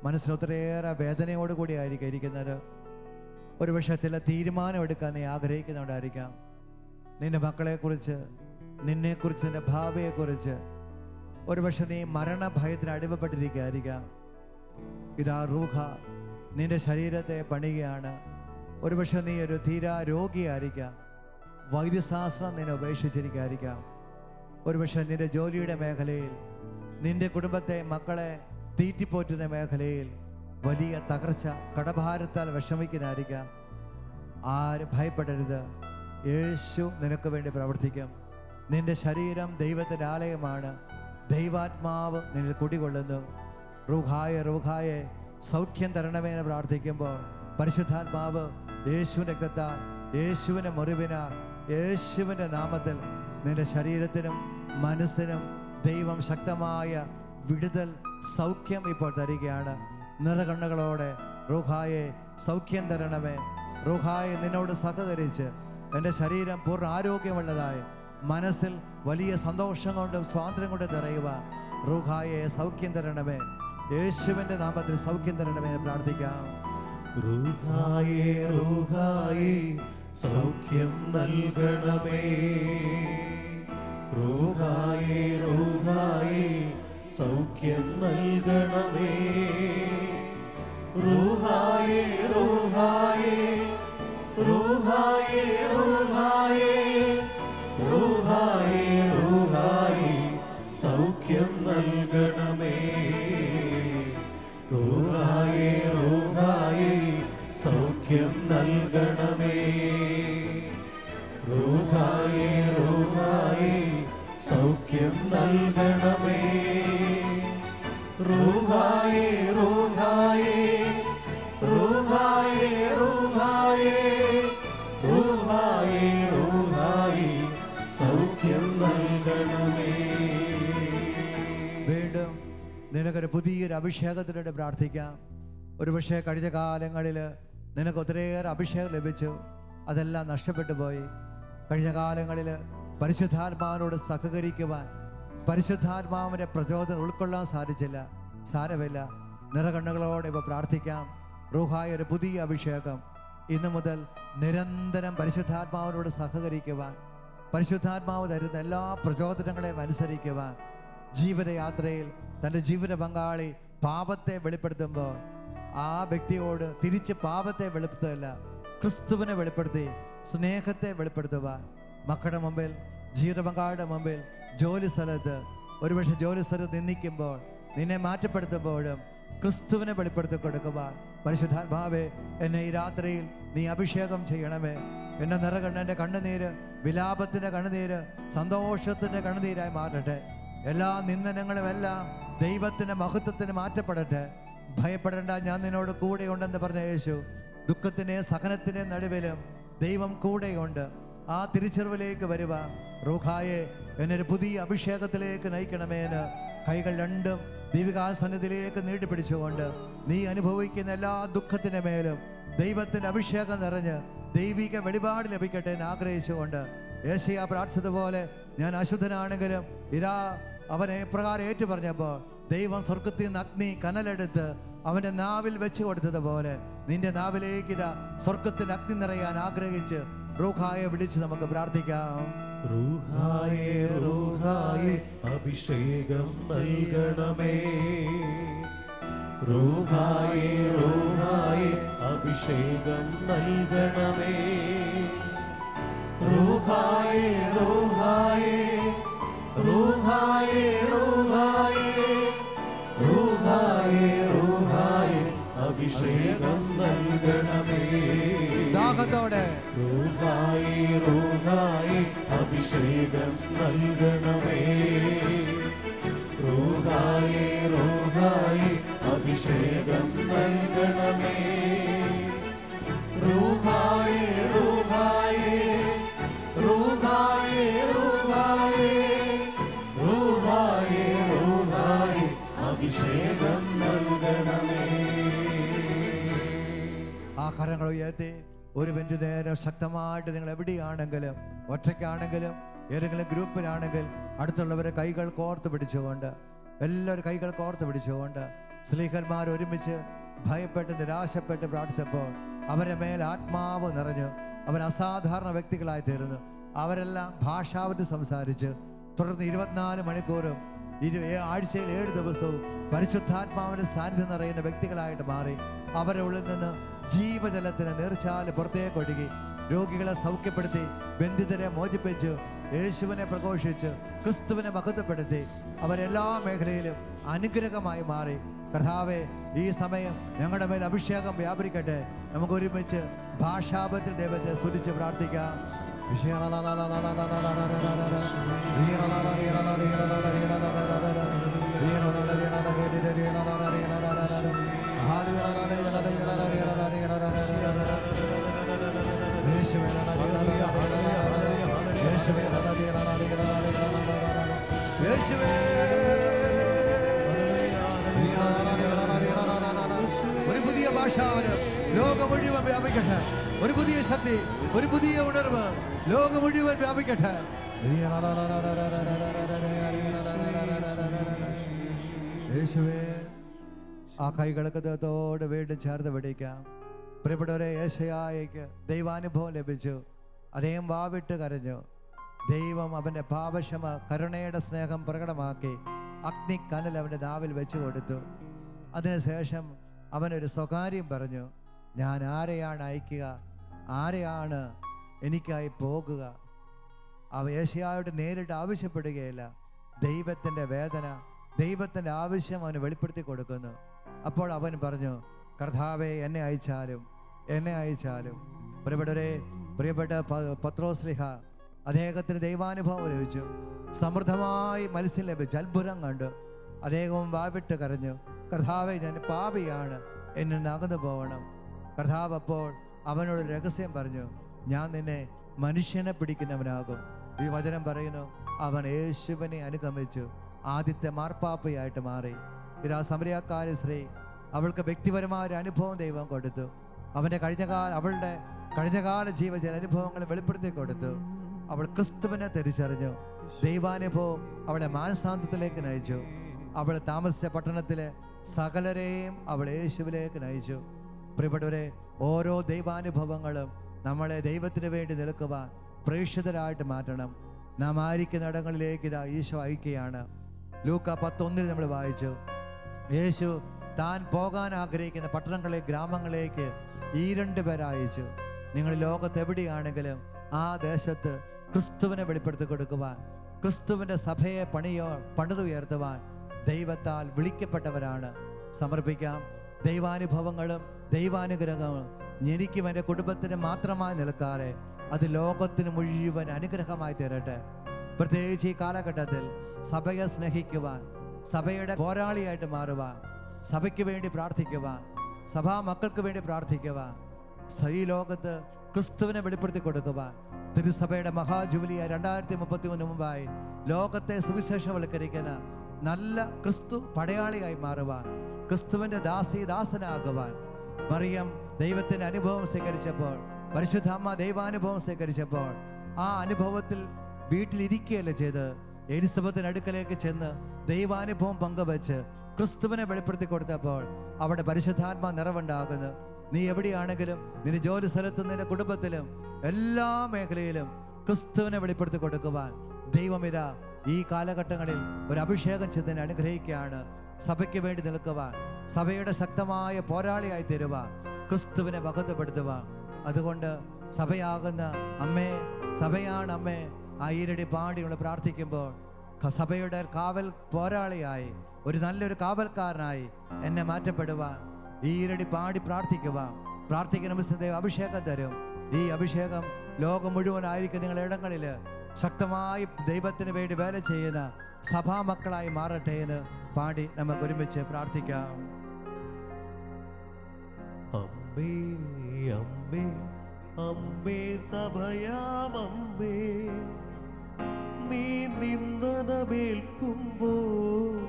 B: മനസ്സിന് ഒത്തിരിയേറെ വേദനയോടുകൂടി ആയിരിക്കും ഇരിക്കുന്നത്. ഒരുപക്ഷെ ചില തീരുമാനമെടുക്കാൻ നീ ആഗ്രഹിക്കുന്നുണ്ടായിരിക്കാം. നിന്റെ മക്കളെക്കുറിച്ച്, നിന്നെക്കുറിച്ച്, നിന്റെ ഭാവിയെക്കുറിച്ച്. ഒരുപക്ഷെ നീ മരണഭയത്തിന് അടിമപ്പെട്ടിരിക്കുകയായിരിക്കാം. ഇതാ റൂഹ നിന്റെ ശരീരത്തെ പണിയുകയാണ്. ഒരുപക്ഷെ നീ ഒരു തീരാ രോഗിയായിരിക്കാം. വൈദ്യശാസ്ത്രം നിന്നെ ഉപേക്ഷിച്ചിരിക്കുകയായിരിക്കാം. ഒരുപക്ഷെ നിന്റെ ജോലിയുടെ മേഖലയിൽ, നിന്റെ കുടുംബത്തെ, മക്കളെ തീറ്റിപ്പോറ്റുന്ന മേഖലയിൽ വലിയ തകർച്ച, കടഭാരത്താൽ വിഷമിക്കുന്നതായിരിക്കാം. ആരും ഭയപ്പെടരുത്. യേശു നിനക്ക് വേണ്ടി പ്രവർത്തിക്കും. നിന്റെ ശരീരം ദൈവത്തിൻ്റെ ആലയമാണ്. ദൈവാത്മാവ് നിന്നിൽ കുടികൊള്ളുന്നു. റൂഹായെ റൂഹായെ സൗഖ്യം തരണമെന്ന് പ്രാർത്ഥിക്കുമ്പോൾ പരിശുദ്ധാത്മാവ് യേശുവിൻ്റെ രക്തത്താൽ, യേശുവിൻ്റെ മുറിവിനാൽ, യേശുവിൻ്റെ നാമത്തിൽ നിന്റെ ശരീരത്തിനും മനസ്സിനും ദൈവം ശക്തമായ വിടുതൽ, സൗഖ്യം ഇപ്പോൾ തരികയാണ്. നിറകണ്ണുകളോടെ റൂഹായെ സൗഖ്യം തരണമേ. റൂഹായെ നിന്നോട് സഹകരിച്ച് എൻ്റെ ശരീരം പൂർണ്ണ ആരോഗ്യമുള്ളതായി, മനസ്സിൽ വലിയ സന്തോഷം കൊണ്ടും സ്വാതന്ത്ര്യം കൊണ്ടും നിറയുവാൻ റൂഹായെ സൗഖ്യം തരണമേ. യേശുവിൻ്റെ നാമത്തിൽ സൗഖ്യം തരണമേ പ്രാർത്ഥിക്കാം.
A: റൂഹായേ റൂഹായേ സൗഖ്യം നൽകണമേ. റൂഹായേ റൂഹായേ സൗഖ്യം നൽകണമേ. റൂഹായേ റൂഹായേ റൂഹായേ റൂഹായേ റൂഹായേ റൂഹായേ സൗഖ്യം നൽകണമേ. റൂഹായേ റൂഹായേ സൗഖ്യം നൽകണമേ. റൂഹായേ റൂഹായേ സൗഖ്യം നൽകണമേ. റൂഹായേ റൂഹായേ റൂഹായേ റൂഹായേ റൂഹായേ റൂഹായേ സൗഖ്യം നൽകണമേ.
B: വീണ്ടും നിനക്കൊരു പുതിയൊരു അഭിഷേകത്തിലൂടെ പ്രാർത്ഥിക്കാം. ഒരുപക്ഷെ കഴിഞ്ഞ കാലങ്ങളിൽ നിനക്ക് ഒത്തിരിയേറെ അഭിഷേകം ലഭിച്ചു, അതെല്ലാം നഷ്ടപ്പെട്ടു പോയി. കഴിഞ്ഞ കാലങ്ങളിൽ പരിശുദ്ധാത്മാവിനോട് സഹകരിക്കുവാൻ, പരിശുദ്ധാത്മാവിൻ്റെ പ്രചോദനം ഉൾക്കൊള്ളാൻ സാധിച്ചില്ല. സാരമില്ല, നിറകണ്ണുകളോടെ ഇപ്പോൾ പ്രാർത്ഥിക്കാം. റൂഹായ ഒരു പുതിയ അഭിഷേകം. ഇന്നു മുതൽ നിരന്തരം പരിശുദ്ധാത്മാവിനോട് സഹകരിക്കുവാൻ, പരിശുദ്ധാത്മാവ് തരുന്ന എല്ലാ പ്രചോദനങ്ങളെയും അനുസരിക്കുവാൻ, ജീവിതയാത്രയിൽ തൻ്റെ ജീവിത പങ്കാളി പാപത്തെ വെളിപ്പെടുത്തുമ്പോൾ ആ വ്യക്തിയോട് തിരിച്ച് പാപത്തെ വെളിപ്പെടുത്തുകയല്ല, ക്രിസ്തുവിനെ വെളിപ്പെടുത്തി സ്നേഹത്തെ വെളിപ്പെടുത്തുവാൻ, മക്കളുടെ മുമ്പിൽ, ജീവിത പങ്കാളിയുടെ മുമ്പിൽ, ജോലി സ്ഥലത്ത്, ഒരുപക്ഷെ ജോലി സ്ഥലത്ത് നിന്ദിക്കുമ്പോൾ, നിന്നെ മാറ്റപ്പെടുത്തുമ്പോഴും ക്രിസ്തുവിനെ വെളിപ്പെടുത്തി കൊടുക്കുവാൻ പരിശുദ്ധാത്മാവേ എന്നെ ഈ രാത്രിയിൽ നീ അഭിഷേകം ചെയ്യണമേ. എൻ്റെ നിറകണ്ണൻ്റെ കണ്ണുനീര് വിലാപത്തിൻ്റെ കണ്ണുനീര് സന്തോഷത്തിൻ്റെ കണ്ണുനീരായി മാറട്ടെ. എല്ലാ നിന്ദനങ്ങളും എല്ലാം ദൈവത്തിന്റെ മഹത്വത്തിന് മാറ്റപ്പെടട്ടെ. ഭയപ്പെടേണ്ട, ഞാൻ നിന്നോട് കൂടെയുണ്ടെന്ന് പറഞ്ഞ യേശു ദുഃഖത്തിന്റെ സഹനത്തിന്റെ നടുവിലും ദൈവം കൂടെയുണ്ട്. ആ തിരിച്ചറിവിലേക്ക് വരുക. റൂഹായെ എന്നൊരു പുതിയ അഭിഷേകത്തിലേക്ക് നയിക്കണമേന്ന് കൈകൾ രണ്ടും ദൈവികാസന്നിധിയിലേക്ക് നീട്ടിപ്പിടിച്ചുകൊണ്ട് നീ അനുഭവിക്കുന്ന എല്ലാ ദുഃഖത്തിന്റെ മേലും ദൈവത്തിന്റെ അഭിഷേകം നിറഞ്ഞ് ദൈവിക വെളിപാട് ലഭിക്കട്ടെ എന്ന് ആഗ്രഹിച്ചുകൊണ്ട് യേശയ്യാ പ്രാർത്ഥിച്ചതുപോലെ ഞാൻ അശുദ്ധനാണെങ്കിലും ഇതാ അവനെ പ്രകാരം ഏറ്റു പറഞ്ഞപ്പോൾ ദൈവം സ്വർഗത്തിൽ നിന്ന് അഗ്നി കനലെടുത്ത് അവന്റെ നാവിൽ വെച്ച് കൊടുത്തതുപോലെ നിന്റെ നാവിലേക്ക് ഇതാ സ്വർഗത്തിന്റെ അഗ്നി നിറയാൻ ആഗ്രഹിച്ച് റൂഹായെ വിളിച്ച് നമുക്ക് പ്രാർത്ഥിക്കാം.
A: റൂഹായേ റൂഹായേ അഭിഷേകം നൽകണമേ. റൂഹായേ റൂഹായേ അഭിഷേകം നൽകണമേ. റൂഹായേ റൂഹായേ റൂഹായേ റൂഹായേ റൂഹായേ റൂഹായേ അഭിഷേകം നൽകണമേ.
B: ദാഹത്തോടെ
A: റൂഹായേ റൂഹായേ അഭിഷേകം നൽകണമേ. റൂഹായേ റൂഹായേ അഭിഷേകം നൽകണമേ. റൂഹായേ റൂഹായേ റൂഹായേ റൂഹായേ റൂഹായേ റൂഹായേ അഭിഷേകം നൽകണമേ.
B: ആ കരങ്ങൾ ഉയർത്തി ഒരു മിനിറ്റ് നേരം ശക്തമായിട്ട് നിങ്ങൾ എവിടെയാണെങ്കിലും, ഒറ്റയ്ക്കാണെങ്കിലും ഏതെങ്കിലും ഗ്രൂപ്പിലാണെങ്കിൽ അടുത്തുള്ളവരെ കൈകൾ കോർത്ത് പിടിച്ചുകൊണ്ട്, എല്ലാവരും കൈകൾ കോർത്ത് പിടിച്ചുകൊണ്ട് സ്ലീഹന്മാർ ഒരുമിച്ച് ഭയപ്പെട്ട് നിരാശപ്പെട്ട് പ്രാർത്ഥിച്ചപ്പോൾ അവരുടെ മേൽ ആത്മാവ് നിറഞ്ഞു. അവർ അസാധാരണ വ്യക്തികളായി തീർന്നു. അവരെല്ലാം ഭാഷാവിട്ട് സംസാരിച്ച് തുടർന്ന് 24 മണിക്കൂറും ആഴ്ചയിൽ 7 ദിവസവും പരിശുദ്ധാത്മാവിന്റെ സാന്നിധ്യം നിറയുന്ന വ്യക്തികളായിട്ട് മാറി. അവരുടെ ഉള്ളിൽ നിന്ന് ജീവജലത്തിന് നീർച്ചാല് പുറത്തേക്ക് ഒഴുകി രോഗികളെ സൗഖ്യപ്പെടുത്തി, ബന്ധിതരെ മോചിപ്പിച്ചു, യേശുവിനെ പ്രഘോഷിച്ച് ക്രിസ്തുവിനെ മഹത്വപ്പെടുത്തി അവരെല്ലാ മേഖലയിലും അനുഗ്രഹമായി മാറി. കർത്താവേ, ഈ സമയം ഞങ്ങളുടെ മേൽ അഭിഷേകം വ്യാപരിക്കട്ടെ. നമുക്ക് ഒരുമിച്ച് ഭാഷാപത്തിൽ ദൈവത്തെ സ്തുതിച്ച് പ്രാർത്ഥിക്കാം. ഒരു പുതിയ ഭാഷാവന് ലോകം മുഴുവൻ വ്യാപിക്കട്ടെ. ഒരു പുതിയ ശക്തി, ഒരു പുതിയ ഉണർവ് ലോകം മുഴുവൻ വ്യാപിക്കട്ടെ. യേശുവേ, ആ കൈകൾക്ക് ദൈവത്തോട് വീണ്ടും ചേർന്ന് പിടിക്കാം. പ്രിയപ്പെട്ടവരെ, യേശയ്യായ്ക്ക് ദൈവാനുഭവം ലഭിച്ചു. അദ്ദേഹം വാവിട്ട് കരഞ്ഞു. ദൈവം അവൻ്റെ പാപക്ഷമ കരുണയുടെ സ്നേഹം പ്രകടമാക്കി അഗ്നി കനൽ അവൻ്റെ നാവിൽ വെച്ച് കൊടുത്തു. അതിനുശേഷം അവനൊരു സ്വകാര്യം പറഞ്ഞു, ഞാൻ ആരെയാണ് അയക്കുക, ആരെയാണ് എനിക്കായി പോകുക. അവ യേശയ്യായോട് നേരിട്ട് ആവശ്യപ്പെടുകയില്ല. ദൈവത്തിൻ്റെ വേദന, ദൈവത്തിൻ്റെ ആവശ്യം അവന് വെളിപ്പെടുത്തി കൊടുക്കുന്നു. അപ്പോൾ അവൻ പറഞ്ഞു, കർത്താവേ, എന്നെ അയച്ചാലും, എന്നെ അയച്ചാലും. പ്രിയപ്പെട്ട പത്രോസ്ലിഹ, അദ്ദേഹത്തിന് ദൈവാനുഭവം ലഭിച്ചു. സമൃദ്ധമായി മത്സ്യം ലഭിച്ചു, അത്ഭുതം കണ്ടു. അദ്ദേഹവും വാവിട്ട് കരഞ്ഞു, കർത്താവേ, ഞാൻ പാപിയാണ്, എന്നിൽ നിന്ന് അകന്നു പോകണം. കർത്താവ് അപ്പോൾ അവനോട് രഹസ്യം പറഞ്ഞു, ഞാൻ നിന്നെ മനുഷ്യനെ പിടിക്കുന്നവനാകും. ഈ വചനം പറയുന്നു, അവൻ യേശുവിനെ അനുഗമിച്ചു ആദ്യത്തെ മാർപ്പാപ്പയായിട്ട് മാറി. ഇതാ സമരിയാക്കാരി സ്ത്രീ, അവൾക്ക് വ്യക്തിപരമായ ഒരു അനുഭവം ദൈവം കൊടുത്തു. അവളുടെ കഴിഞ്ഞകാല ജീവിത അനുഭവങ്ങൾ വെളിപ്പെടുത്തി കൊടുത്തു. അവൾ ക്രിസ്തുവിനെ തിരിച്ചറിഞ്ഞു. ദൈവാനുഭവം അവളെ മാനസാന്തത്തിലേക്ക് നയിച്ചു. അവൾ താമസിച്ച പട്ടണത്തിലെ സകലരെയും അവൾ യേശുവിലേക്ക് നയിച്ചു. പ്രിയപ്പെട്ടവരെ, ഓരോ ദൈവാനുഭവങ്ങളും നമ്മളെ ദൈവത്തിന് വേണ്ടി നിൽക്കുവാൻ പ്രേക്ഷിതരായിട്ട് മാറ്റണം. നാം ആയിരിക്കുന്ന ഇടങ്ങളിലേക്ക് ഇതാ ഈശോ അയക്കുകയാണ്. ലൂക്ക 10:1 നമ്മൾ വായിച്ചു, യേശു താൻ പോകാൻ ആഗ്രഹിക്കുന്ന പട്ടണങ്ങളിലേക്ക്, ഗ്രാമങ്ങളിലേക്ക് ഈ 2 പേരെ അയച്ചു. നിങ്ങൾ ലോകത്ത് എവിടെയാണെങ്കിലും ആ ദേശത്ത് ക്രിസ്തുവിനെ വെളിപ്പെടുത്തി കൊടുക്കുവാൻ, ക്രിസ്തുവിൻ്റെ സഭയെ പണിതുയർത്തുവാൻ ദൈവത്താൽ വിളിക്കപ്പെട്ടവരാണ്. സമർപ്പിക്കാം. ദൈവാനുഭവങ്ങളും ദൈവാനുഗ്രഹങ്ങളും എനിക്കും എൻ്റെ കുടുംബത്തിന് മാത്രമായി നിൽക്കാതെ അത് ലോകത്തിന് മുഴുവൻ അനുഗ്രഹമായി തീരട്ടെ. പ്രത്യേകിച്ച് ഈ കാലഘട്ടത്തിൽ സഭയെ സ്നേഹിക്കുവാൻ, സഭയുടെ പോരാളിയായിട്ട് മാറുവാൻ, സഭയ്ക്ക് വേണ്ടി പ്രാർത്ഥിക്കുവാൻ, സഭാ മക്കൾക്ക് വേണ്ടി പ്രാർത്ഥിക്കുവാൻ, ഈ ലോകത്ത് ക്രിസ്തുവിനെ വെളിപ്പെടുത്തി കൊടുക്കുവാൻ, തിരുസഭയുടെ മഹാജൂബിലിയായി 2033 മുമ്പായി ലോകത്തെ സുവിശേഷവൽക്കരിക്കുന്ന നല്ല ക്രിസ്തു പടയാളിയായി മാറുവാൻ, ക്രിസ്തുവിൻ്റെ ദാസനാകുവാൻ. മറിയം ദൈവത്തിൻ്റെ അനുഭവം സ്വീകരിച്ചപ്പോൾ, പരിശുദ്ധാമ്മ ദൈവാനുഭവം സ്വീകരിച്ചപ്പോൾ, ആ അനുഭവത്തിൽ വീട്ടിലിരിക്കുകയല്ല ചെയ്ത് എലിസബത്തിന് അടുക്കലേക്ക് ചെന്ന് ദൈവാനുഭവം പങ്കുവെച്ച് ക്രിസ്തുവിനെ വെളിപ്പെടുത്തി കൊടുത്തപ്പോൾ അവിടെ പരിശുദ്ധാത്മാ നിറവുണ്ടാകുന്നു. നീ എവിടെയാണെങ്കിലും, നിന്റെ ജോലി സ്ഥലത്തും നിന്റെ കുടുംബത്തിലും എല്ലാ മേഖലയിലും ക്രിസ്തുവിനെ വെളിപ്പെടുത്തി കൊടുക്കുവാൻ ദൈവമിത ഈ കാലഘട്ടങ്ങളിൽ ഒരു അഭിഷേകം ചെന്നതിനെ അനുഗ്രഹിക്കുകയാണ്. സഭയ്ക്ക് വേണ്ടി നിൽക്കുവാൻ, സഭയുടെ ശക്തമായ പോരാളിയായി തീരുവാൻ, ക്രിസ്തുവിനെ മഹത്വപ്പെടുത്തുവാൻ. അതുകൊണ്ട് സഭയാകുന്ന അമ്മേ, സഭയാണ് അമ്മേ, ആ ഈരടി പാടി നമ്മൾ പ്രാർത്ഥിക്കുമ്പോൾ സഭയുടെ കാവൽ പോരാളിയായി, ഒരു നല്ലൊരു കാവൽക്കാരനായി എന്നെ മാറ്റപ്പെടുവാൻ ഈരടി പാടി പ്രാർത്ഥിക്കുവാൻ. പ്രാർത്ഥിക്കുന്ന ദൈവം അഭിഷേകം തരും. ഈ അഭിഷേകം ലോകം മുഴുവനായിരിക്കും നിങ്ങളുടെ ഇടങ്ങളിൽ ശക്തമായി ദൈവത്തിന് വേണ്ടി വേല ചെയ്യുന്ന സഭാമക്കളായി മാറട്ടെ എന്ന് പാടി നമുക്ക് ഒരുമിച്ച് പ്രാർത്ഥിക്കാം.
C: അമ്മേ അമ്മേ അമ്മേ സഭയാമമ്മേ, നീ നിന്ദനമേൽക്കുമ്പോൾ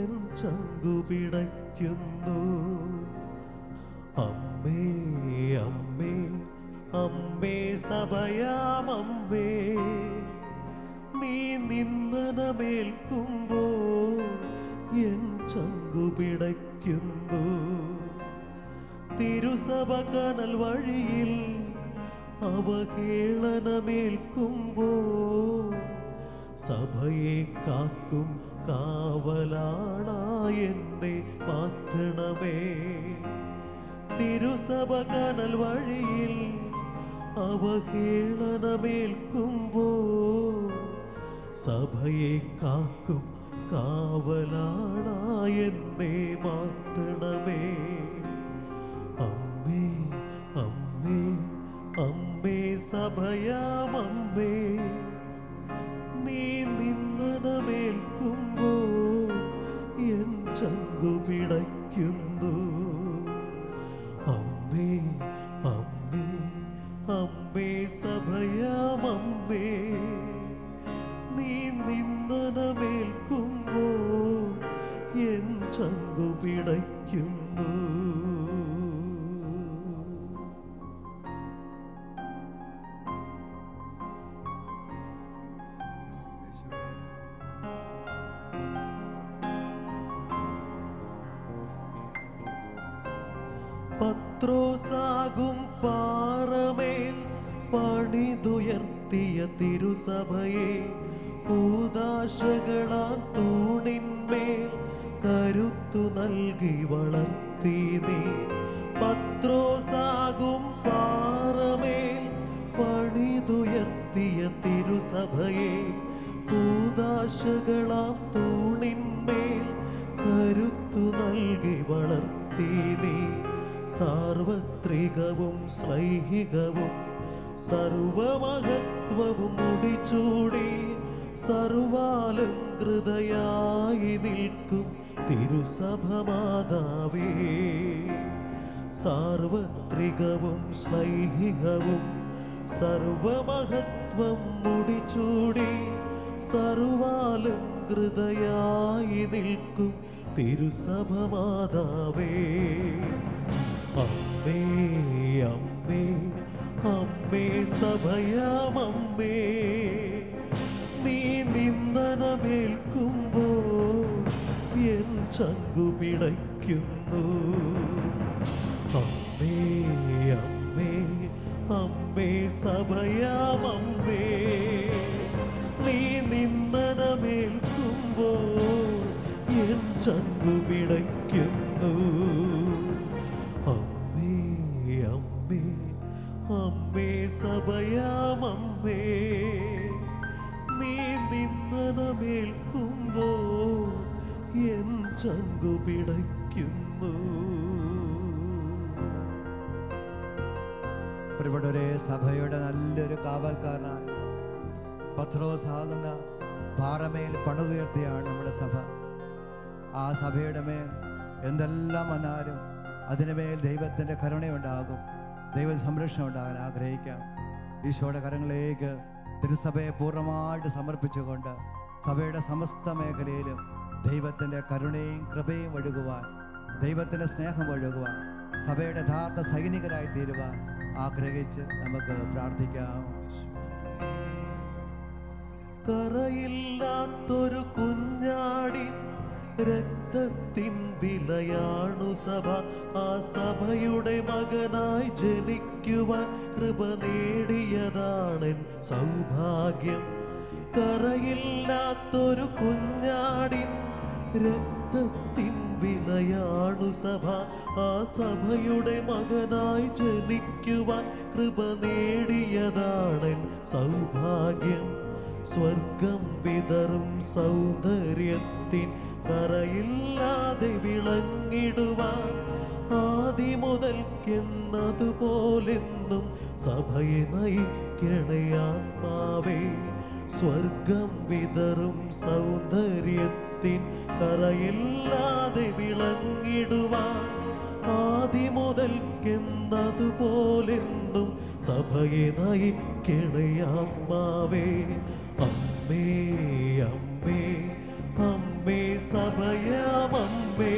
C: എൻ ചങ്കു പിടയ്ക്കുന്നു. അമ്മേ അമ്മേ അമ്മേ സഭയാമമ്മേ, നീ നിന്ദനമേൽക്കുമ്പോൾ എൻ ചങ്കു പിടയ്ക്കുന്നു. തിരുസഭ കനൽ വഴിയിൽ അവഹേളനമേൽക്കുമ്പോൾ സഭയെ കാക്കും കാവലാണായി എന്നെ മാറ്റണമേ. തിരുസഭ കനൽ വഴിയിൽ അവഹേളനമേൽക്കുമ്പോൾ സഭയെ കാക്കും കാവലാണായി എന്നെ മാറ്റണമേ. അമ്മേ അമ്മേ അമ്മേ സഭയാമമ്മേ, നീ നിന്ദനമേൽക്കുമ്പോൾ എൻ ചങ്കു പിടയ്ക്കുന്നു. അമ്മേ അമ്മേ അമ്മേ സഭയാമമ്മേ, നീ നിന്ദനമേൽക്കുമ്പോൾ എൻ ചങ്കു പിടയ്ക്കുന്നു. പത്രോസാകും പാറമേൽ പണിതുയർത്തിയ തിരുസഭയെ കൂദാശകളാൽ തൂണിന്മേൽ കരുത്തു നൽകി വളർത്തി നീ. പത്രോസാകും പാറമേൽ പണിതുയർത്തിയ തിരുസഭയെ കൂദാശകളാൽ തൂണിന്മേൽ കരുത്തു നൽകി വളർത്തി നീ. സാർവത്രികവും ശ്ലൈഹികവും സർവമഹത്വവും മുടിച്ചൂടി സർവാലംകൃതയായി നിൽക്കും തിരുസഭ മാതാവേ. സാർവത്രികവും ശ്ലൈഹികവും സർവമഹത്വം മുടിച്ചൂടി സർവാലംകൃതയായി നിൽക്കും തിരുസഭ മാതാവേ. അമ്മേ അമ്മേ അമ്മേ സഭയാമമ്മേ, നീ നിന്ദനമേൽക്കുമ്പോൾ എൻ ചങ്കു പിടയ്ക്കുന്നു. അമ്മേ അമ്മേ അമ്മേ സഭയാമമ്മേ, നീ നിന്ദനമേൽക്കുമ്പോൾ എൻ ചങ്കു പിടയ്ക്കുന്നു. അമ്മേ അമ്മേ അമ്മേ സഭയാമമ്മേ, നീ നിന്ദനമേൽക്കുമ്പോൾ എൻ ചങ്കു പിടയ്ക്കുന്നു.
B: പ്രിയപ്പെട്ടവരെ, സഭയുടെ നല്ലൊരു കാവൽക്കാരനായി പത്രോസ് ആകുന്ന പാറമേൽ പണിതുയർത്തിയാണ് നമ്മുടെ സഭ. ആ സഭയുടെ മേൽ എന്തെല്ലാം വന്നാലും അതിനുമേൽ ദൈവത്തിൻ്റെ കരുണയുണ്ടാകും, ദൈവ സംരക്ഷണം ഉണ്ടാകാൻ ആഗ്രഹിക്കാം. ഈശോയുടെ കരങ്ങളിലേക്ക് തിരുസഭയെ പൂർണ്ണമായിട്ട് സമർപ്പിച്ചുകൊണ്ട് സഭയുടെ സമസ്ത മേഖലയിലും ദൈവത്തിൻ്റെ കരുണയും കൃപയും ഒഴുകുവാൻ, ദൈവത്തിൻ്റെ സ്നേഹം ഒഴുകുവാൻ, സഭയുടെ യഥാർത്ഥ സൈനികരായി തീരുവാൻ ആഗ്രഹിച്ച് നമുക്ക് പ്രാർത്ഥിക്കാം.
C: കറയില്ലാത്തൊരു കുഞ്ഞാടി രക്തത്തിൻ വിലയാണു സഭ. ആ സഭയുടെ മകനായി ജനിക്കുവാൻ കൃപ നേടിയതാണെൻ സൗഭാഗ്യം. കറയില്ലാത്തൊരു കുഞ്ഞാടിൻ രക്തത്തിൻ വിലയാണു സഭ. ആ സഭയുടെ മകനായി ജനിക്കുവാൻ കൃപ നേടിയതാണെൻ സൗഭാഗ്യം. സ്വർഗം വിതറും സൗന്ദര്യത്തിൻ കറയില്ലാതെ വിളങ്ങിടുവാൻ ആദിമുതൽക്കെന്നതുപോലെന്നും സഭയെ നയിക്കണേ ആത്മാവേ. സ്വർഗം വിതറും സൗന്ദര്യത്തിൻ കറയില്ലാതെ വിളങ്ങിടുവാൻ ആദിമുതൽക്കെന്നതുപോലെന്നും സഭയെ നയിക്കണേ ആത്മാവേ. അമ്മേ അമ്മേ അമ്മേ സഭയാമമ്മേ,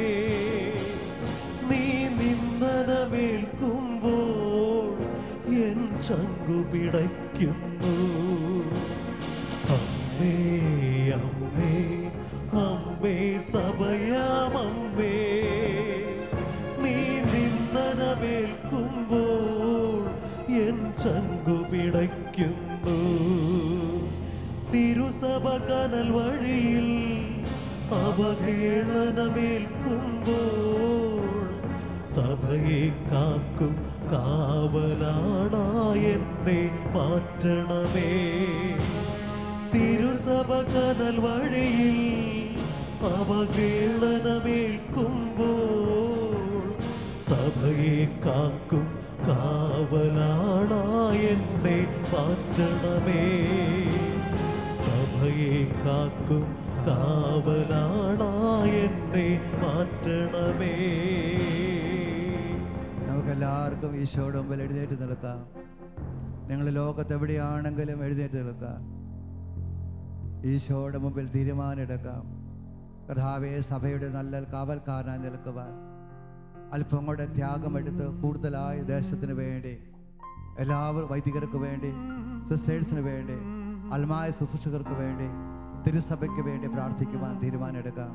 C: നീ നിന്ദനമേൽക്കുമ്പോൾ എൻ ചങ്കു പിടയ്ക്കുന്നു. അമ്മേ അമ്മേ അമ്മേ സഭയാമമ്മേ, നീ നിന്ദനമേൽക്കുമ്പോൾ എൻ ചങ്കു പിടയ്ക്കുന്നു. തിരുസഭ കനൽ വഴിയിൽ അവഹേളനമേൽക്കുമ്പോൾ സഭയെ കാക്കും കാവലാണെന്നെ മാറ്റണമേ. തിരുസഭ കനൽ വഴിയിൽ അവഹേളനമേൽക്കുമ്പോൾ സഭയെ കാക്കും കാവലാണെന്നെ മാറ്റണമേ. സഭയെ കാക്കും കാവലാണെന്നെ മാറ്റണമേ.
B: നമുക്കെല്ലാവർക്കും ഈശോയുടെ മുമ്പിൽ എഴുന്നേറ്റ് നിൽക്കാം. നിങ്ങൾ ലോകത്ത് എവിടെയാണെങ്കിലും എഴുന്നേറ്റ് നിൽക്കാം. ഈശോയുടെ മുമ്പിൽ തീരുമാനമെടുക്കാം. കർത്താവേ, സഭയുടെ നല്ല കാവൽക്കാരനായി നിൽക്കുവാൻ അല്പം കൂടെ ത്യാഗമെടുത്ത് കൂടുതലായി ദേശത്തിന് വേണ്ടി, എല്ലാവരും വൈദികർക്ക് വേണ്ടി, സിസ്റ്റേഴ്സിന് വേണ്ടി, അൽമായ ശുശ്രൂഷകർക്ക് വേണ്ടി, തിരുസഭയ്ക്ക് വേണ്ടി പ്രാർത്ഥിക്കുവാൻ തീരുമാനമെടുക്കാം.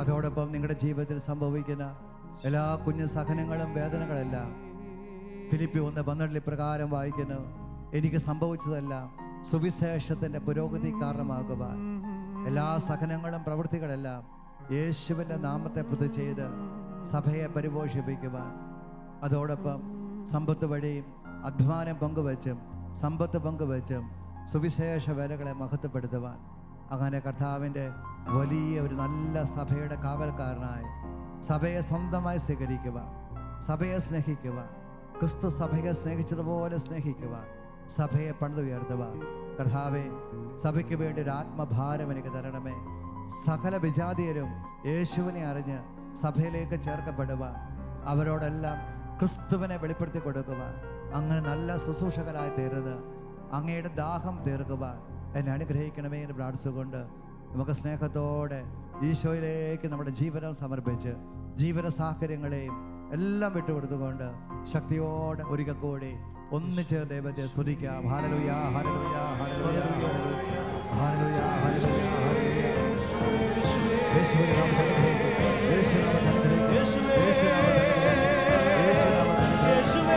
B: അതോടൊപ്പം നിങ്ങളുടെ ജീവിതത്തിൽ സംഭവിക്കുന്ന എല്ലാ കുഞ്ഞു സഹനങ്ങളും വേദനകളെല്ലാം ഫിലിപ്പി 1:12 പ്രകാരം വായിക്കുന്നു. എനിക്ക് സംഭവിച്ചതെല്ലാം സുവിശേഷത്തിൻ്റെ പുരോഗതി കാരണമാകുവാൻ, എല്ലാ സഹനങ്ങളും പ്രവൃത്തികളെല്ലാം യേശുവിൻ്റെ നാമത്തെ പ്രതി ചെയ്ത് സഭയെ പരിപോഷിപ്പിക്കുവാൻ, അതോടൊപ്പം സമ്പത്ത് വഴിയും അധ്വാനം പങ്കുവച്ചും സമ്പത്ത് പങ്കുവച്ചും സുവിശേഷ വേലകളെ മഹത്വപ്പെടുത്തുവാൻ, അങ്ങനെ കർത്താവിൻ്റെ വലിയ ഒരു നല്ല സഭയുടെ കാവൽക്കാരനായി സഭയെ സ്വന്തമായി സ്വീകരിക്കുവാൻ, സഭയെ സ്നേഹിക്കുവാൻ, ക്രിസ്തു സഭയെ സ്നേഹിച്ചതുപോലെ സ്നേഹിക്കുവാൻ, സഭയെ പണിതുയർത്തുവാൻ. കർത്താവെ, സഭയ്ക്ക് വേണ്ടി ഒരു ആത്മഭാരം എനിക്ക് തരണമേ. സകല വിജാതീയരും യേശുവിനെ അറിഞ്ഞ് സഭയിലേക്ക് ചേർക്കപ്പെടുവാൻ, അവരോടെല്ലാം ക്രിസ്തുവിനെ വെളിപ്പെടുത്തി കൊടുക്കുവാൻ, അങ്ങനെ നല്ല ശുശ്രൂഷകരായി തീർന്ന് അങ്ങയുടെ ദാഹം തീർക്കുവാൻ എന്നെ അനുഗ്രഹിക്കണമേ എന്ന് പ്രാർത്ഥിച്ചുകൊണ്ട് നമുക്ക് സ്നേഹത്തോടെ ഈശോയിലേക്ക് നമ്മുടെ ജീവനം സമർപ്പിച്ച് ജീവന സാഹചര്യങ്ങളെയും എല്ലാം വിട്ടുകൊടുത്തുകൊണ്ട് ശക്തിയോടെ ഒരിക്കൽ കൂടി ഒന്നിച്ച് ദൈവത്തെ സ്തുതിക്കാം. Hallelujah, hallelujah, hallelujah, hallelujah, hallelujah, hallelujah. യേശുവിനെ നാമത്തിൽ യേശുവിനെ നാമത്തിൽ യേശുവിനെ നാമത്തിൽ യേശുവിനെ നാമത്തിൽ യേശുവിനെ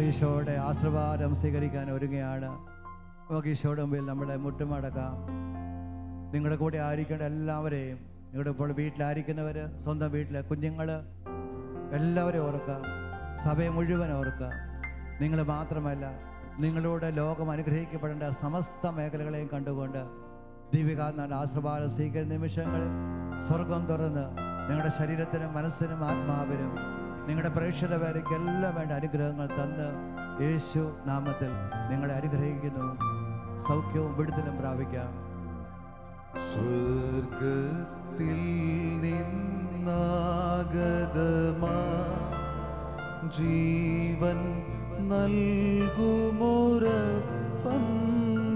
B: ഈശോയുടെ ആശീർവാദം സ്വീകരിക്കാൻ ഒരുങ്ങുകയാണ്. നമുക്ക് ഈശോയുടെ മുമ്പിൽ നമ്മളെ മുട്ടുമടക്കാം. നിങ്ങളുടെ കൂടെ ആയിരിക്കേണ്ട എല്ലാവരെയും, നിങ്ങളുടെ ഇപ്പോൾ വീട്ടിലായിരിക്കുന്നവർ, സ്വന്തം വീട്ടിലെ കുഞ്ഞുങ്ങൾ, എല്ലാവരെയും ഓർക്കാം. സഭയെ മുഴുവൻ ഓർക്കാം. നിങ്ങൾ മാത്രമല്ല, നിങ്ങളുടെ ലോകം അനുഗ്രഹിക്കപ്പെടേണ്ട സമസ്ത മേഖലകളെയും കണ്ടുകൊണ്ട് ദൈവികാത്മാവിന്റെ ആശീർവാദം സ്വീകരിക്കുന്ന നിമിഷങ്ങളിൽ സ്വർഗം തുറന്ന് നിങ്ങളുടെ ശരീരത്തിനും മനസ്സിനും ആത്മാവിനും നിങ്ങളുടെ പ്രേക്ഷക പേരയ്ക്ക് എല്ലാം വേണ്ട അനുഗ്രഹങ്ങൾ തന്ന് യേശു നാമത്തിൽ നിങ്ങളെ അനുഗ്രഹിക്കുന്നു. സൗഖ്യവും വിടുതലും പ്രാപിക്കാം.
C: സ്വർഗത്തിൽ നിന്നാഗതമാ ജീവൻ നൽകുമൊരപ്പം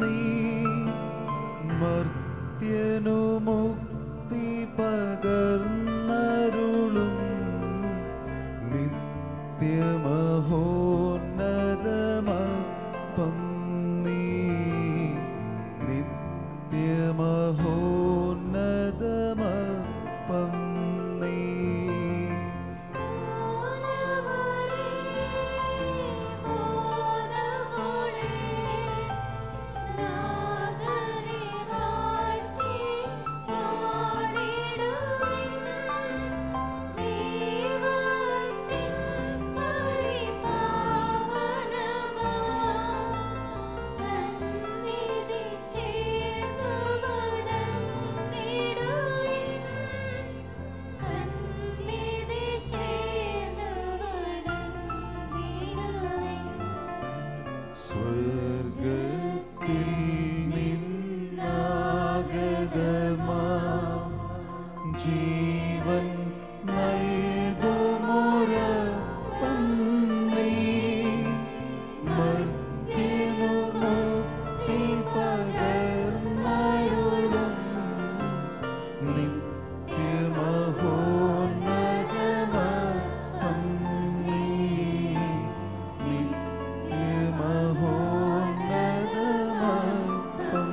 C: നീ മർത്യനു മുക്തി പകർന്നരുളും നിത്യമഹോന്നതമപ്പം നീ നിത്യമഹോന്നതമപ്പം നീ സ്വർഗത്തിൽ നിന്നാഗതമാ ജീവൻ നൽകുമൊരപ്പം നീ മർത്യനു മുക്തി പകർന്നരുളും നിത്യമഹോന്നതമപ്പം നീ നിത്യമഹോന്നതമപ്പം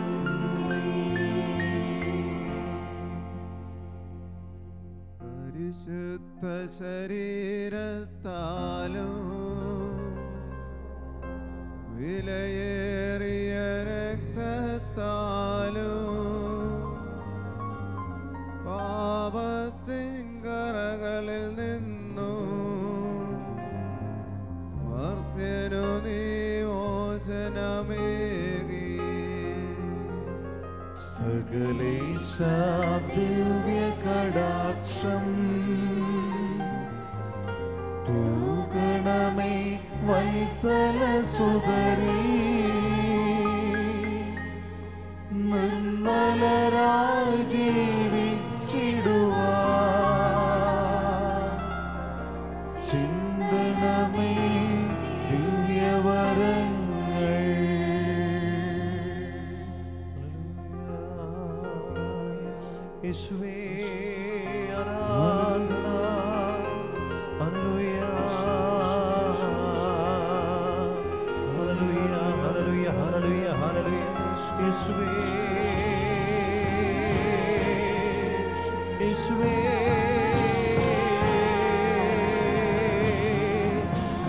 C: നീ.
A: പരിശുദ്ധ ശരീരത്താലും വിലയേറിയ രക്തത്താലും പാപത്തിൻ കറകളിൽ നിന്നു മർത്യനു നീ മോചനമേകി.
C: സകലേശാ ദിവ്യകടാക്ഷം തൂകണമേ വത്സലസുതരീ നിർമ്മലരായി ജീവിച്ചിടുവാൻ ചിന്തനമേ ദിവ്യവരങ്ങൾ. യേശുവേ ആരാധന. Hallelujah hallelujah hallelujah hallelujah hallelujah. യേശുവേ യേശുവേ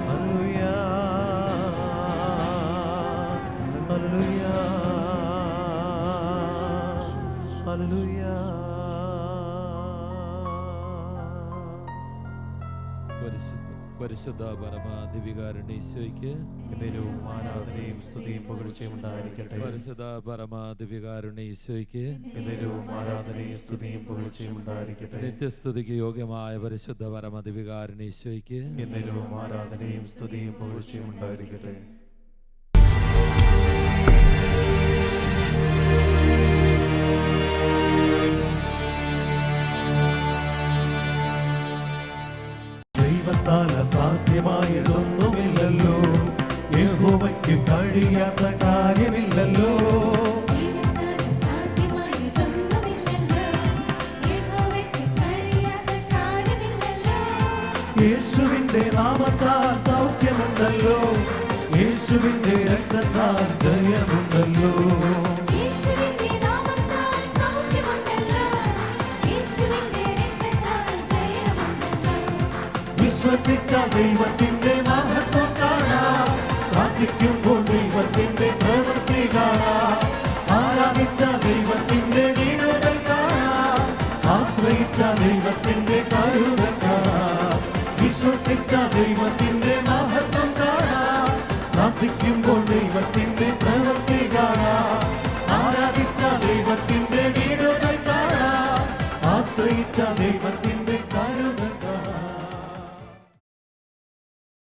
C: ഹല്ലേലൂയ ഹല്ലേലൂയ ഹല്ലേലൂയ.
D: പരിശുദ്ധ പരമാദിവികാരുണ്യീശോയ്ക്ക്
C: എന്നേരവും ആരാധനയും സ്തുതിയും പുകഴ്ചയും ഉണ്ടായിരിക്കട്ടെ.
D: പരിശുദ്ധ പരമാദിവികാരുണ്യീശോയ്ക്ക്
C: എന്നേരവും ആരാധനയും സ്തുതിയും പുകഴ്ചയും ഉണ്ടായിരിക്കട്ടെ.
D: നിത്യസ്തുതിക്ക് യോഗ്യമായ പരിശുദ്ധ പരമാദിവികാരുണ്യീശോയ്ക്ക്
C: എന്നേരവും ആരാധനയും സ്തുതിയും പുകഴ്ചയും ഉണ്ടായിരിക്കട്ടെ. ദൈവത്താൽ അസാധ്യമായതൊന്നുമില്ലല്ലോ, യഹോവയ്ക്ക് കഴിയാത്ത കാര്യമില്ലല്ലോ. യേശുവിന്റെ നാമത്താൽ സൗഖ്യമുണ്ടല്ലോ, യേശുവിന്റെ രക്തത്താൽ ജയമുണ്ടല്ലോ. വിശ്വസിച്ച ദൈവത്തിന്റെ മഹത്വം കാണാം, പ്രാർത്ഥിക്കുമ്പോൾ ദൈവത്തിന്റെ പ്രവൃത്തി കാണാം, ആരാധിച്ച ദൈവത്തിന്റെ വിടുതൽ കാണാം, ആശ്രയിച്ച ദൈവത്തിന്റെ കരുതൽ കാണാം. വിശ്വസിച്ച ദൈവത്തിന്റെ മഹത്വം കാണാം, പ്രാർത്ഥിക്കും